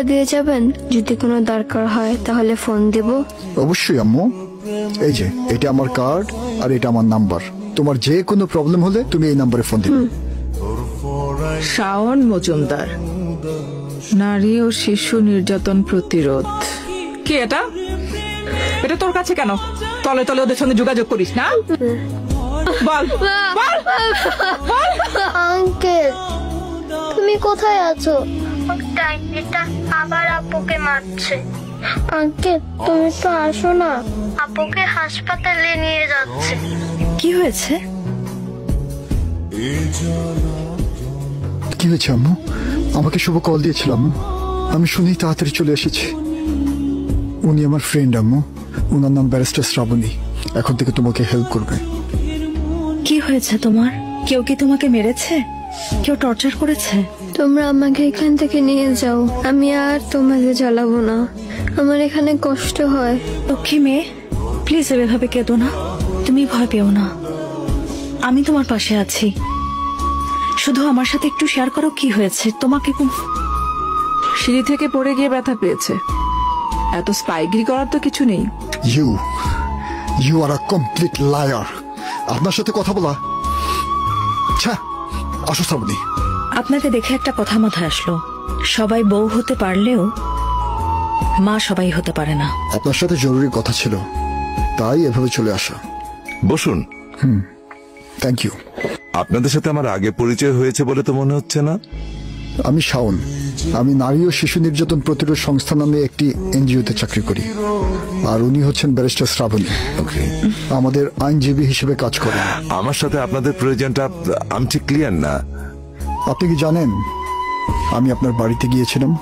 নাম্বারটা দিয়ে যাবেন, যদি কোনো দরকার হয় তাহলে ফোন দেব। অবশ্যই আম্মু, এই যে এটা আমার কার্ড আর এটা আমার নাম্বার। তোমার যে কোনো প্রবলেম হলে তুমি এই নাম্বারে ফোন দিবে। শাওন মজুমদার, নারী ও শিশু নির্যাতন প্রতিরোধ। কি এটা? এটা তোর কাছে কেন? তলে তলে ওদের সঙ্গে যোগাযোগ করিস না? বল বল বল। আঙ্কেল, তুমি কোথায় আছো? ডাইনিটা আবার আপুকে মারছে। আঙ্কেল, তুমি তো আসো না, আপুকে হাসপাতালে নিয়ে যাচ্ছে। কি হয়েছে? কি হয়েছে আম্মু? আমাকে শুভ কল দিয়েছিল আম্মু, আমি শুনেই তাড়াতাড়ি চলে এসেছি। উনি আমার ফ্রেন্ড আম্মু, ওনার নাম ব্যারিস্টার শ্রাবণী। এখন থেকে তোমাকে হেল্প করবে। কি হয়েছে তোমার? কেউ কি তোমাকে মেরেছে? কেউ টর্চার করেছে? তোমরা আমাকে এখান থেকে নিয়ে যাও, আমি আর তোমাদের জ্বালাবো না। আমার এখানে কষ্ট হয়। লক্ষ্মী মেয়ে, প্লিজ এভাবে কেঁদো না। তুমি ভয় পেও না, আমি তোমার পাশে আছি। শুধু আমার সাথে একটু শেয়ার করো কি হয়েছে তোমাকে। সিঁড়ি থেকে পড়ে গিয়ে ব্যথা পেয়েছে। এত স্পাইগিরি করার তো কিছু নেই। You are a complete liar. আপনার সাথে কথা বলা। আসো শ্রাবণী। আপনাকে দেখে একটা কথা মাথায় আসলো, সবাই বউ হতে পারলেও মা সবাই হতে পারে না। আপনার সাথে জরুরি কথা ছিল, তাই এভাবে চলে আসা। বসুন। Thank you. আপনাদের সাথে আমার আগে পরিচয় হয়েছে বলে তো মনে হচ্ছে না। আমি শাওন, আমি নারী ও শিশু নির্যাতন প্রতিরোধ সংস্থা নামে একটি এনজিওতে চাকরি করি, আর উনি হচ্ছেন ব্যারিস্টার শ্রাবণী, আমাদের আইনজীবী হিসেবে কাজ করেন। আমার সাথে আপনাদের প্রয়োজনটা আমি ঠিক ক্লিয়ার না। আপনি কি জানেন আমি আপনার বাড়িতে গিয়েছিলাম?